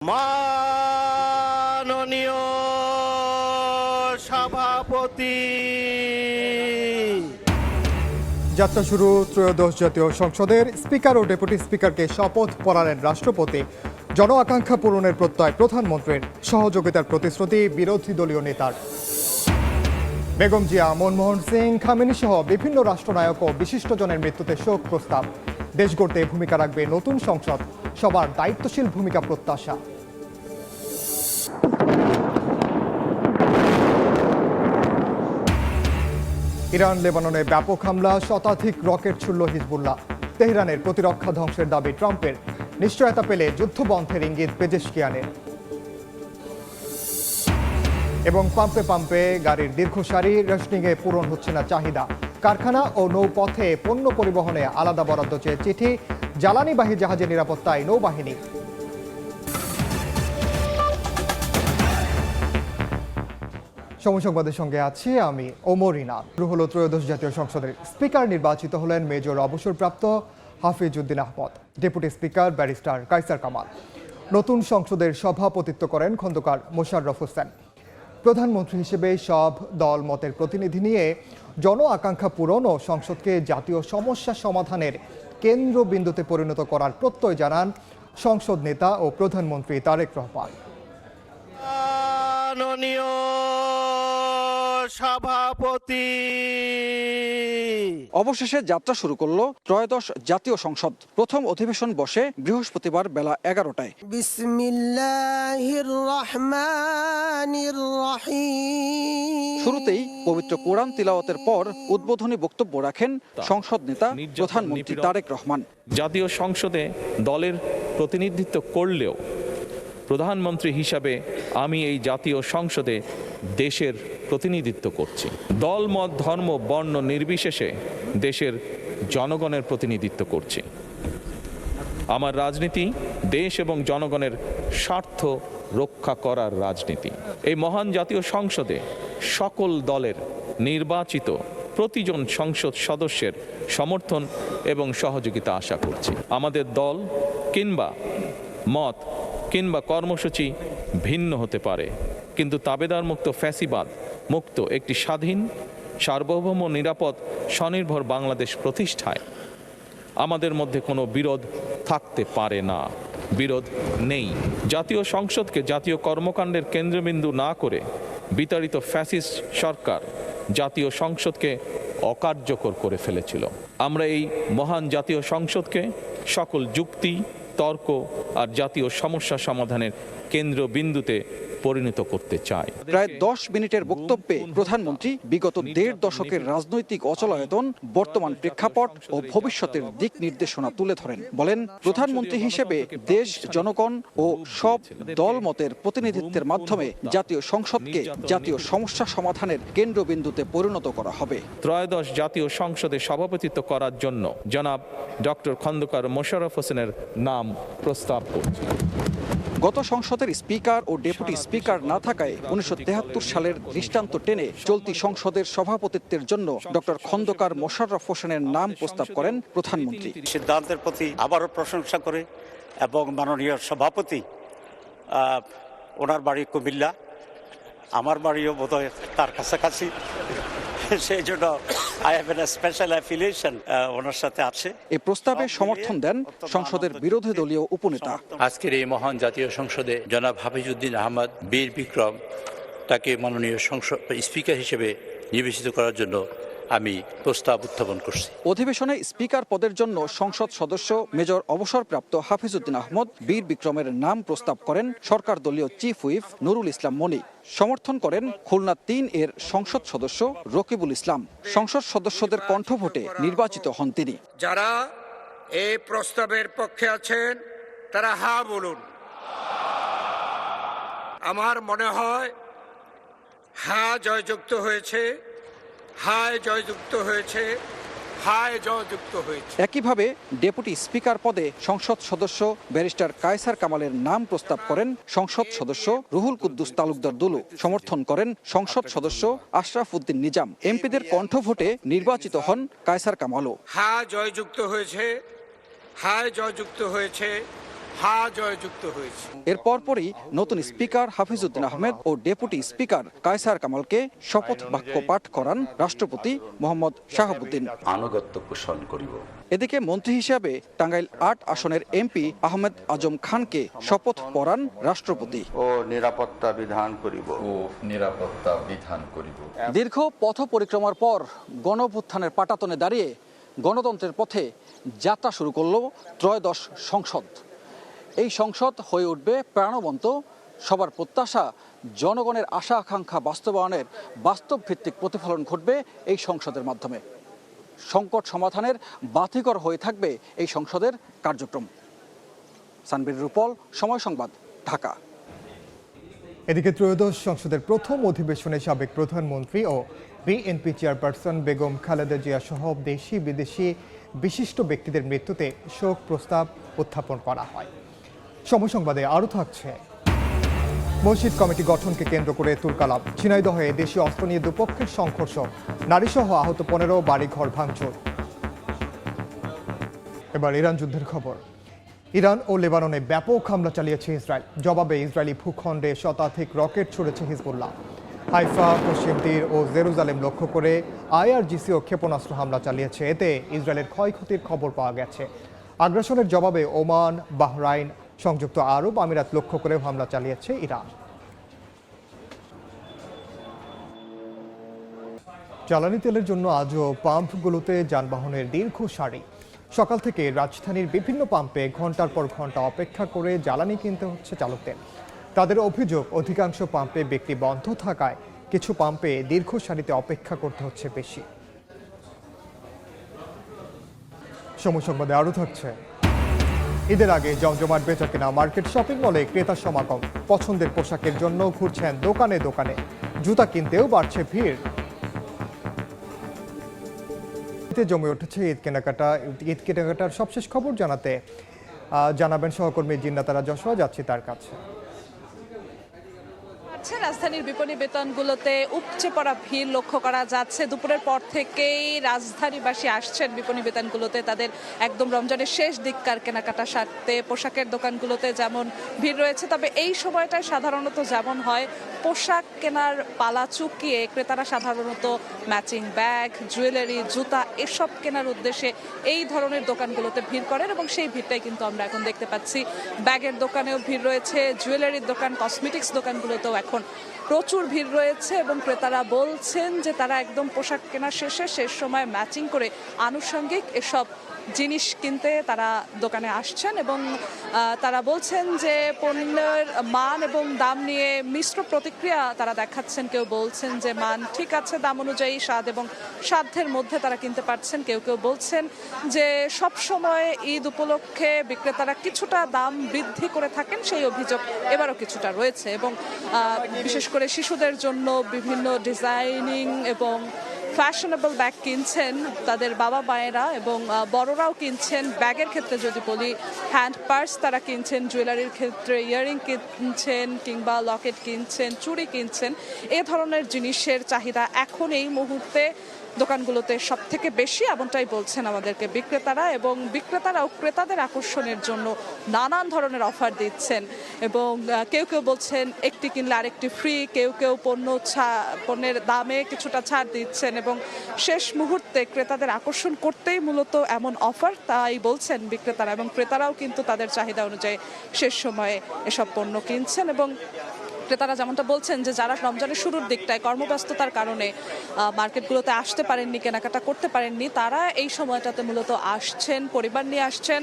মাননীয় সভাপতি। যাত্রা শুরু ত্রয়োদশ জাতীয় সংসদের। স্পিকার ও ডেপুটি স্পিকারকে শপথ পড়ালেন রাষ্ট্রপতি। জন আকাঙ্ক্ষা পূরণের প্রত্যয় প্রধানমন্ত্রীর, সহযোগিতার প্রতিশ্রুতি বিরোধী দলীয় নেতার। বেগম জিয়া, মনমোহন সিং, খামেনি সহ বিভিন্ন রাষ্ট্রনায়ক ও বিশিষ্টজনের মৃত্যুতে শোক প্রস্তাব। দেশ গড়তে ভূমিকা রাখবে নতুন সংসদ, সবার দায়িত্বশীল ভূমিকা প্রত্যাশা। ইরান লেবাননে ব্যাপক হামলা, শতাধিক রকেট ছুড়ল হিজবুল্লাহ। তেহরানের প্রতিরক্ষা ধ্বংসের দাবি ট্রাম্পের। নিশ্চয়তা পেলে যুদ্ধবন্ধের ইঙ্গিত পেজেশকিয়ানের। এবং পাম্পে পাম্পে গাড়ির দীর্ঘ সারি, রেশনিংয়ে পূরণ হচ্ছে না চাহিদা। কারখানা ও নৌপথে পণ্য পরিবহনে আলাদা বরাদ্দ চেয়ে চিঠি। জ্বালানিবাহী জাহাজের নিরাপত্তায় নৌবাহিনী। সময় সংবাদের সঙ্গে আছি আমি ওমর রিনা। শুরু হলো ত্রয়োদশ জাতীয় সংসদের। স্পিকার নির্বাচিত হলেন মেজর অবসরপ্রাপ্ত Hafiz Uddin Ahmed, deputy speaker barrister Kaiser Kamal. নতুন সংসদের সভাপতিত্ব করেন খন্দকার মোশাররফ হোসেন। প্রধানমন্ত্রী হিসেবে সব দল মতের প্রতিনিধি নিয়ে জন আকাঙ্ক্ষা পূরণ ও সংসদকে জাতীয় সমস্যা সমাধানের কেন্দ্রবিন্দুতে পরিণত করার প্রত্যয় জানান সংসদ নেতা ও প্রধানমন্ত্রী তারেক রহমান। মাননীয় সভাপতি। অবশেষে যাত্রা শুরু করলো ত্রয়োদশ জাতীয় সংসদ। প্রথম অধিবেশন বসে বৃহস্পতিবার বেলা 11টায়। বিসমিল্লাহির রহমানির রহিম। শুরুতেই পবিত্র কোরআন তিলাওয়াতের পর উদ্বোধনী বক্তব্য রাখেন সংসদ নেতা প্রধানমন্ত্রী তারেক রহমান। জাতীয় সংসদে দলের প্রতিনিধিত্ব করলেও প্রধানমন্ত্রী হিসাবে আমি এই জাতীয় সংসদে দেশের প্রতিনিধিত্ব করছি। দল, মত, ধর্ম, বর্ণ নির্বিশেষে দেশের জনগণের প্রতিনিধিত্ব করছি। আমার রাজনীতি দেশ এবং জনগণের স্বার্থ রক্ষা করার রাজনীতি। এই মহান জাতীয় সংসদে সকল দলের নির্বাচিত প্রতিজন সংসদ সদস্যের সমর্থন এবং সহযোগিতা আশা করছি। আমাদের দল কিংবা মত কিংবা কর্মসূচি ভিন্ন হতে পারে, কিন্তু তাবেদার মুক্ত, ফ্যাসিবাদ মুক্ত একটি স্বাধীন, সার্বভৌম, নিরাপদ, স্বনির্ভর বাংলাদেশ প্রতিষ্ঠায় আমাদের মধ্যে কোনো বিরোধ থাকতে পারে না, বিরোধ নেই। জাতীয় সংসদকে জাতীয় কর্মকাণ্ডের কেন্দ্রবিন্দু না করে বিতাড়িত ফ্যাসিস্ট সরকার জাতীয় সংসদকে অকার্যকর করে ফেলেছিল। আমরা এই মহান জাতীয় সংসদকে সকল যুক্তি, তর্ক আর জাতীয় সমস্যা সমাধানের কেন্দ্রবিন্দুতে পরিণত করতে চাই। প্রায় 10 মিনিটের বক্তব্যে প্রধানমন্ত্রী বিগত 1.5 দশকের রাজনৈতিক অচলায়তন, বর্তমান প্রেক্ষাপট ও ভবিষ্যতের দিক নির্দেশনা তুলে ধরেন। বলেন, প্রধানমন্ত্রী হিসেবে দেশ, জনগণ ও সব দল মতের প্রতিনিধিত্বের মাধ্যমে জাতীয় সংসদকে জাতীয় সমস্যা সমাধানের কেন্দ্রবিন্দুতে পরিণত করা হবে। ত্রয়োদশ জাতীয় সংসদে সভাপতিত্ব করার জন্য জনাব ডক্টর খন্দকার মোশাররফ হোসেনের নাম প্রস্তাব করছি। গত সংসদের স্পিকার ও ডেপুটি স্পিকার না থাকায় 1973 সালের দৃষ্টান্ত টেনে চলতি সংসদের সভাপতিত্বের জন্য ডক্টর খন্দকার মোশাররফ হোসেনের নাম প্রস্তাব করেন প্রধানমন্ত্রী। সিদ্ধান্তের প্রতি আবারও প্রশংসা করে এবং মাননীয় সভাপতি, ওনার বাড়ি কুমিল্লা, আমার বাড়িও বোধহয় তার কাছাকাছি, সেই জন্য I have a special affiliation ওনার সাথে আছে। এই প্রস্তাবে সমর্থন দেন সংসদের বিরোধী দলীয় উপনেতা। আজকের এই মহান জাতীয় সংসদে জনাব হাফিজ উদ্দিন আহমদ বীর বিক্রম, তাকে মাননীয় স্পিকার হিসেবে নির্বাচিত করার জন্য আমি প্রস্তাব উত্থাপন করছি। অধিবেশনে স্পিকার পদের জন্য সংসদ সদস্য মেজর অবসরপ্রাপ্ত হাফিজ উদ্দিন আহমদ বীর বিক্রমের নাম প্রস্তাব করেন সরকার দলীয় চিফ হুইপ নুরুল ইসলাম মনি। সমর্থন করেন খুলনা 3 এর সংসদ সদস্য রকিবুল ইসলাম। সংসদ সদস্যদের কণ্ঠভোটে নির্বাচিত হন তিনি। যারা এই প্রস্তাবের পক্ষে আছেন তারা হ্যাঁ বলুন। আমার মনে হয় হ্যাঁ জয়যুক্ত হয়েছে, হায় জয়যুক্ত হয়েছে, হায় জয়যুক্ত হয়েছে। একইভাবে ডেপুটি স্পিকার পদে সংসদ সদস্য ব্যারিস্টার কায়সার কামালের নাম প্রস্তাব করেন সংসদ সদস্য রুহুল কুদ্দুস তালুকদার দুলু। সমর্থন করেন সংসদ সদস্য আশরাফ উদ্দিন নিজাম। এমপিদের কণ্ঠভোটে নির্বাচিত হন কায়সার কামালও। হায় জয়যুক্ত হয়েছে, হায় জয়যুক্ত হয়েছে, হা জয়যুক্ত হয়েছে। এর পরপরই নতুন স্পিকার হাফিজউদ্দিন আহমেদ ও ডেপুটি স্পিকার কায়সার কামালকে শপথ বাক্য পাঠ করান রাষ্ট্রপতি মোহাম্মদ শাহাবুদ্দিন। আনুগত্য পোষণ করিব। এদিকে মন্ত্রী হিসেবে টাঙ্গাইল ৮ আসনের এমপি আহমেদ আজম খানকে শপথ পড়ান রাষ্ট্রপতি। ও নিরাপত্তা বিধান করিব। দীর্ঘ পথ পরিক্রমার পর গণঅভ্যুত্থানের পাটাতনে দাঁড়িয়ে গণতন্ত্রের পথে যাত্রা শুরু করল ত্রয়োদশ সংসদ। এই সংসদ হয়ে উঠবে প্রাণবন্ত, সবার প্রত্যাশা, জনগণের আশা আকাঙ্ক্ষা বাস্তবায়নের বাস্তব ভিত্তিক প্রতিফলন ঘটবে এই সংসদের মাধ্যমে। সংকট সমাধানের বাতিঘর হয়ে থাকবে এই সংসদের কার্যক্রম। সানবীর রূপল, সময় সংবাদ, ঢাকা। এদিকে ত্রয়োদশ সংসদের প্রথম অধিবেশনে সাবেক প্রধানমন্ত্রী ও বিএনপি চেয়ারপারসন বেগম খালেদা জিয়া সহ দেশি বিদেশি বিশিষ্ট ব্যক্তিদের মৃত্যুতে শোক প্রস্তাব উত্থাপন করা হয়। সময় সংবাদে আরও থাকছে, মসজিদ কমিটি গঠনকে কেন্দ্র করে তুলকালাম, ঝিনাইদহে দেশীয় অস্ত্র নিয়ে দুপক্ষের সংঘর্ষ, নারীসহ আহত 15, বাড়িঘর ভাঙচুর। এবার ইরান যুদ্ধের খবর। ইরান ও লেবাননে ব্যাপক হামলা চালিয়েছে ইসরায়েল। জবাবে ইসরায়েলি ভূখণ্ডে শতাধিক রকেট ছুড়েছে হিজবুল্লাহ। হাইফা, পশ্চিম তীর ও জেরুজালেম লক্ষ্য করে আইআরজিসিও ক্ষেপণাস্ত্র হামলা চালিয়েছে। এতে ইসরায়েলের ক্ষয়ক্ষতির খবর পাওয়া গেছে। আগ্রাসনের জবাবে ওমান, বাহরাইন, সংযুক্ত আরব আমিরাত লক্ষ্য করে হামলা চালিয়েছে ইরান। জ্বালানি তেলের জন্য আজও পাম্পগুলোতে যানবাহনের দীর্ঘ সারি। সকাল থেকে রাজধানীর বিভিন্ন পাম্পে ঘন্টার পর ঘন্টা অপেক্ষা করে জ্বালানি কিনতে হচ্ছে চালকদের। তাদের অভিযোগ, অধিকাংশ পাম্পে বিক্রি বন্ধ থাকায় কিছু পাম্পে দীর্ঘ সারিতে অপেক্ষা করতে হচ্ছে বেশি। সময় সংবাদে আরও থাকছে, ঈদের আগে জমজমাট বেচাকেনা, মার্কেট, শপিং মলে ক্রেতার সমাগম। পছন্দের পোশাকের জন্য ঘুরছেন দোকানে দোকানে, জুতা কিনতেও বাড়ছে ভিড়। জমে উঠেছে ঈদ কেনাকাটার সবশেষ খবর জানাবেন সহকর্মী জিন্নাতারা যশোয়া। যাচ্ছি তার কাছে। রাজধানীর বিপণী বেতনগুলোতে উপচে পড়া ভিড় লক্ষ্য করা যাচ্ছে। দুপুরের পর থেকেই রাজধানীবাসী আসছেন বিপণী বেতনগুলোতে তাদের একদম রমজানের শেষ দিককার কেনাকাটা সারতে। পোশাকের দোকানগুলোতে যেমন ভিড় রয়েছে, তবে এই সময়টায় সাধারণত যেমন হয়, পোশাক কেনার পালা চুকিয়ে ক্রেতারা সাধারণত ম্যাচিং ব্যাগ, জুয়েলারি, জুতা এসব কেনার উদ্দেশ্যে এই ধরনের দোকানগুলোতে ভিড় করেন এবং সেই ভিড়টাই কিন্তু আমরা এখন দেখতে পাচ্ছি। ব্যাগের দোকানেও ভিড় রয়েছে, জুয়েলারির দোকান, কসমেটিক্স দোকানগুলোতেও এখন প্রচুর ভিড় রয়েছে এবং ক্রেতারা বলছেন যে তারা একদম পোশাক কেনার শেষ সময় ম্যাচিং করে আনুষঙ্গিক এসব জিনিস কিনতে তারা দোকানে আসছেন এবং তারা বলছেন যে পণ্যের মান এবং দাম নিয়ে মিশ্র প্রতিক্রিয়া তারা দেখাচ্ছেন। কেউ বলছেন যে মান ঠিক আছে, দাম অনুযায়ী স্বাদ এবং সাধ্যের মধ্যে তারা কিনতে পারছেন। কেউ বলছেন যে সব সময় ঈদ উপলক্ষে বিক্রেতারা কিছুটা দাম বৃদ্ধি করে থাকেন, সেই অভিযোগ এবারও কিছুটা রয়েছে এবং বিশেষ করে শিশুদের জন্য বিভিন্ন ডিজাইনিং এবং ফ্যাশনেবল ব্যাগ কিনছেন তাদের বাবা মায়েরা এবং বড়রাও কিনছেন। ব্যাগের ক্ষেত্রে যদি বলি, হ্যান্ড পার্স তারা কিনছেন, জুয়েলারির ক্ষেত্রে ইয়াররিং কিনছেন কিংবা লকেট কিনছেন, চুড়ি কিনছেন। এ ধরনের জিনিসের চাহিদা এখন এই মুহূর্তে দোকানগুলোতে সব থেকে বেশি, এমনটাই বলছেন আমাদেরকে বিক্রেতারা এবং বিক্রেতারাও ক্রেতাদের আকর্ষণের জন্য নানান ধরনের অফার দিচ্ছেন এবং কেউ বলছেন একটি কিনলে আরেকটি ফ্রি, কেউ পণ্যের দামে কিছুটা ছাড় দিচ্ছেন এবং শেষ মুহূর্তে ক্রেতাদের আকর্ষণ করতেই মূলত এমন অফার, তাই বলছেন বিক্রেতারা এবং ক্রেতারাও কিন্তু তাদের চাহিদা অনুযায়ী শেষ সময়ে এসব পণ্য কিনছেন এবং ক্রেতারা যেমনটা বলছেন যে যারা রমজানের শুরুর দিকটায় কর্মব্যস্ততার কারণে মার্কেটগুলোতে আসতে পারেননি, কেনাকাটা করতে পারেননি, তারা এই সময়টাতে মূলত আসছেন, পরিবার নিয়ে আসছেন,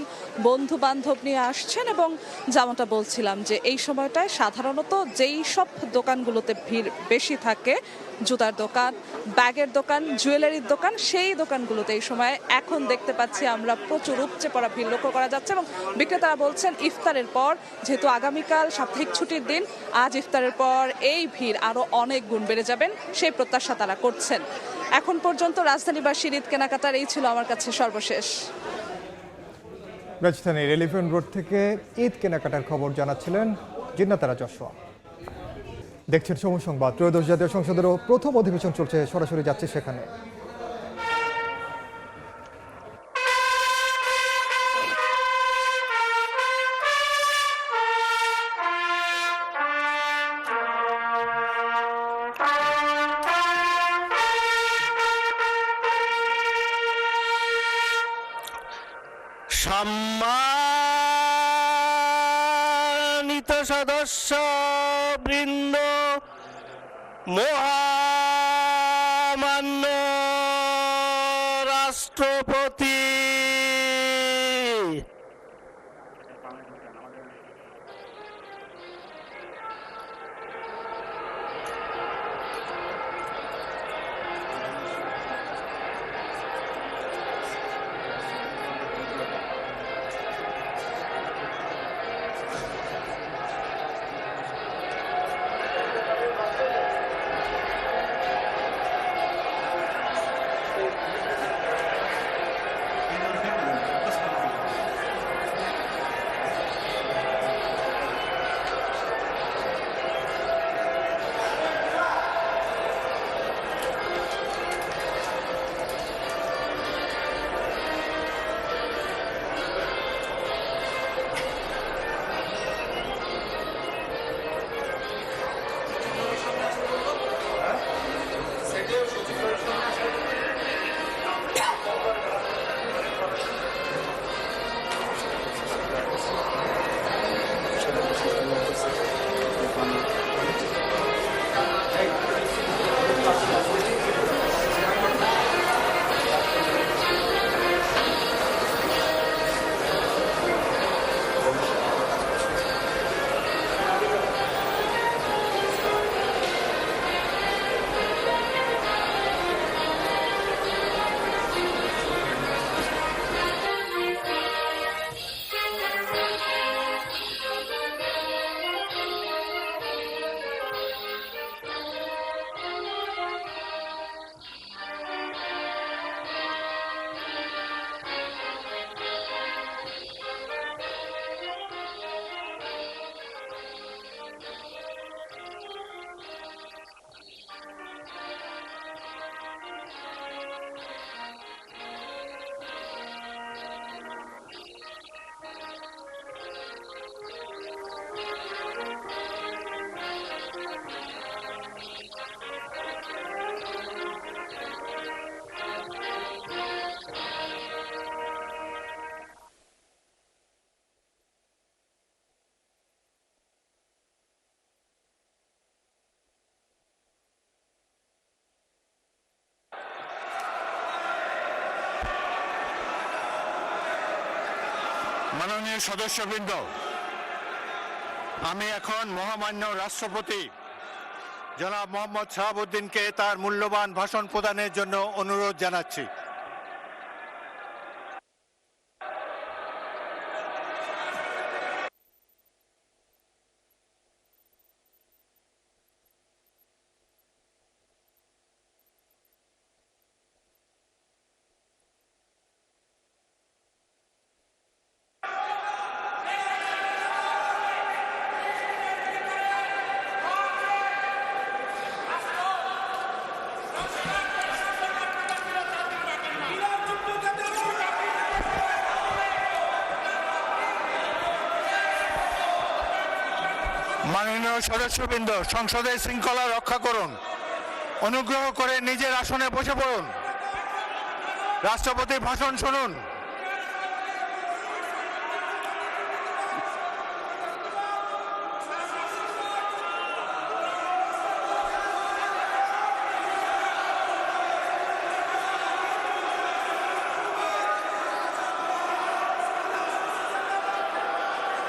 বন্ধু বান্ধব নিয়ে আসছেন এবং যেমনটা বলছিলাম যে এই সময়টায় সাধারণত যেই সব দোকানগুলোতে ভিড় বেশি থাকে, জুতার দোকান, ব্যাগের দোকান, জুয়েলারির দোকান, সেই দোকানগুলোতে এই সময় এখন দেখতে পাচ্ছি আমরা প্রচুর উপচে পড়া ভিড় লক্ষ্য করা যাচ্ছে এবং বিক্রেতারা বলছেন ইফতারের পর, যেহেতু আগামীকাল সাপ্তাহিক ছুটির দিন, আজ ইফতারের পর এই ভিড় আরও অনেক গুণ বেড়ে যাবেন, সেই প্রত্যাশা তারা করছেন। এখন পর্যন্ত রাজধানীবাসীর ঈদ কেনাকাটার এই ছিল আমার কাছে সর্বশেষ। রাজধানীর এলিফ্যান্ট রোড থেকে ঈদ কেনাকাটার খবর জানাচ্ছিলেন জিন্নাতারা যশোয়া। দেখছেন সময় সংবাদ। ত্রয়োদশ জাতীয় সংসদেরও প্রথম অধিবেশন চলছে, সরাসরি যাচ্ছে সেখানে। সম্মানিত সদস্য বৃন্দ, মহামান্য রাষ্ট্রপতি, মাননীয় সদস্যবৃন্দ, আমি এখন মহামান্য রাষ্ট্রপতি জনাব মোহাম্মদ শাহাবুদ্দিনকে তার মূল্যবান ভাষণ প্রদানের জন্য অনুরোধ জানাচ্ছি। মাননীয় সদস্যবৃন্দ, সংসদের শৃঙ্খলা রক্ষা করুন। অনুগ্রহ করে নিজের আসনে বসে পড়ুন। রাষ্ট্রপতির ভাষণ শুনুন।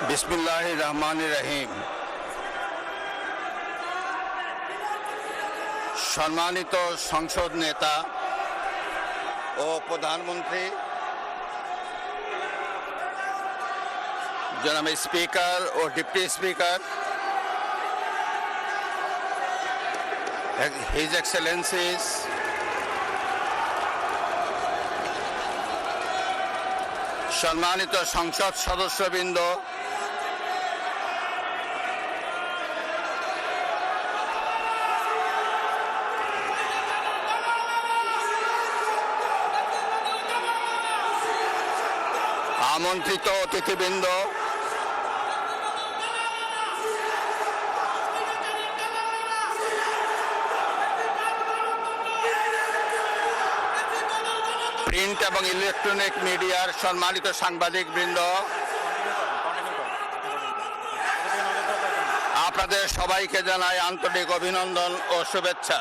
বিসমিল্লাহির রহমানির রহিম। সম্মানিত সংসদ নেতা ও প্রধানমন্ত্রী, জনাব স্পিকার ও ডিপ্টি স্পিকার, হিজ এক্সেলেন্সিস, সম্মানিত সংসদ সদস্যবৃন্দ, আমন্ত্রিত অতিথিবৃন্দ, প্রিন্ট এবং ইলেকট্রনিক মিডিয়ার সম্মানিত সাংবাদিকবৃন্দ, আপনাদের সবাইকে জানাই আন্তরিক অভিনন্দন ও শুভেচ্ছা।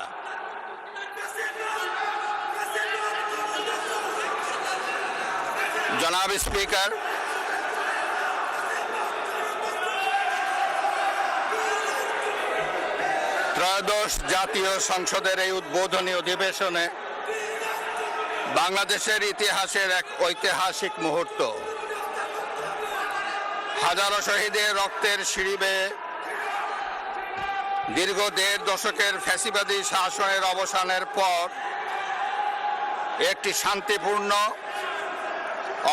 জনাব স্পিকার, ত্রয়োদশ জাতীয় সংসদের এই উদ্বোধনী অধিবেশনে বাংলাদেশের ইতিহাসের এক ঐতিহাসিক মুহূর্ত। হাজারো শহীদের রক্তের সিঁড়ি বেয়ে দীর্ঘ ১.৫ দশকের ফ্যাসিবাদী শাসনের অবসানের পর একটি শান্তিপূর্ণ,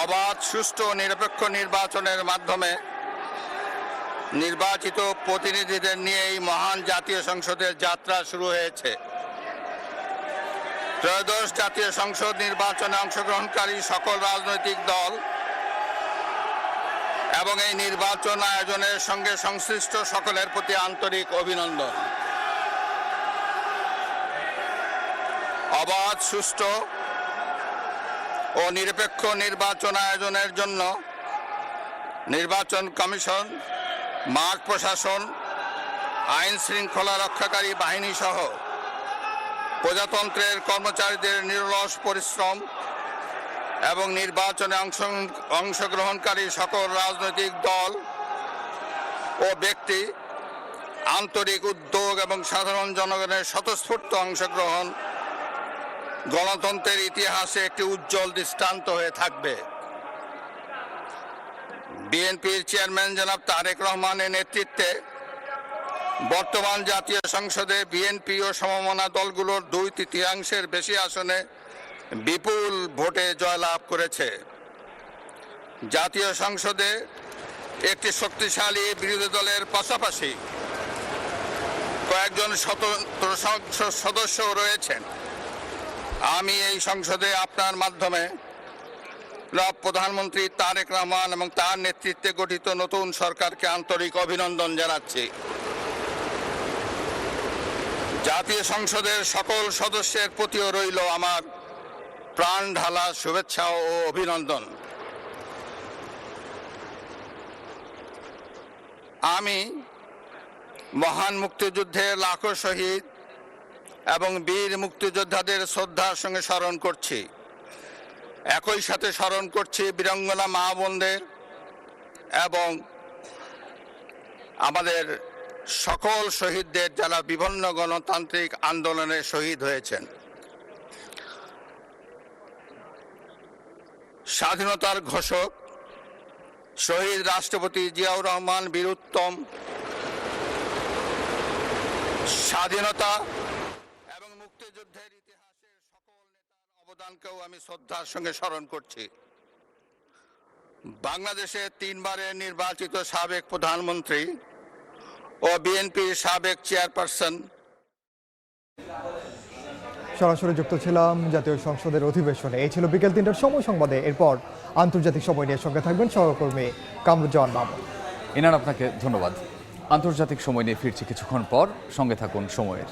অবাধ, সুষ্ঠু ও নিরপেক্ষ নির্বাচনের মাধ্যমে নির্বাচিত প্রতিনিধিদের নিয়ে এই মহান জাতীয় সংসদের যাত্রা শুরু হয়েছে। ত্রয়োদশ জাতীয় সংসদ নির্বাচনে অংশগ্রহণকারী সকল রাজনৈতিক দল এবং এই নির্বাচন আয়োজনের সঙ্গে সংশ্লিষ্ট সকলের প্রতি আন্তরিক অভিনন্দন। অবাধ, সুষ্ঠু ও নিরপেক্ষ নির্বাচন আয়োজনের জন্য নির্বাচন কমিশন, মাঠ প্রশাসন, আইন শৃঙ্খলা রক্ষাকারী বাহিনী সহ প্রজাতন্ত্রের কর্মচারীদের নিরলস পরিশ্রম এবং নির্বাচনে অংশগ্রহণকারী সকল রাজনৈতিক দল ও ব্যক্তি, আন্তরিক উদ্যোগ এবং সাধারণ জনগণের স্বতঃস্ফূর্ত অংশগ্রহণ গণতন্ত্রের ইতিহাসে একটি উজ্জ্বল দৃষ্টান্ত হয়ে থাকবে। বিএনপির চেয়ারম্যান জনাব তারেক রহমানের নেতৃত্বে বর্তমান জাতীয় সংসদে বিএনপি ও সমমনা দলগুলোর 2/3 বেশি আসনে বিপুল ভোটে জয়লাভ করেছে। জাতীয় সংসদে একটি শক্তিশালী বিরোধী দলের পাশাপাশি কয়েকজন স্বতন্ত্র সদস্য রয়েছেন। আমি এই সংসদে আপনার মাধ্যমে প্রধানমন্ত্রী তারেক রহমান এবং তার নেতৃত্বে গঠিত নতুন সরকারকে আন্তরিক অভিনন্দন জানাচ্ছি। জাতীয় সংসদের সকল সদস্যের প্রতিও রইল আমার প্রাণ ঢালা শুভেচ্ছা ও অভিনন্দন। আমি মহান মুক্তিযুদ্ধের লাখো শহীদ এবং বীর মুক্তিযোদ্ধাদের শ্রদ্ধার সঙ্গে স্মরণ করছি। একই সাথে স্মরণ করছি বীরাঙ্গনা মা বোনদের এবং আমাদের সকল শহীদদের যারা বিভিন্ন গণতান্ত্রিক আন্দোলনে শহীদ হয়েছেন। স্বাধীনতার ঘোষক শহীদ রাষ্ট্রপতি জিয়াউর রহমান বীর উত্তম স্বাধীনতা এবং মুক্তিযুদ্ধের ইতিহাসের সকল নেতার অবদানকেও আমি শ্রদ্ধার সঙ্গে স্মরণ করছি। বাংলাদেশের 3 বারের নির্বাচিত সাবেক প্রধানমন্ত্রী ও বিএনপির সাবেক চেয়ারপারসন। সরাসরি যুক্ত ছিলাম জাতীয় সংসদের অধিবেশনে। এই ছিল বিকেল 3টার সময় সংবাদে। এরপর আন্তর্জাতিক সময় নিয়ে সঙ্গে থাকবেন সহকর্মী কামরুজ্জামান মামুন। ইনার আপনাকে ধন্যবাদ। আন্তর্জাতিক সময় নিয়ে ফিরছি কিছুক্ষণ পর, সঙ্গে থাকুন সময়ের।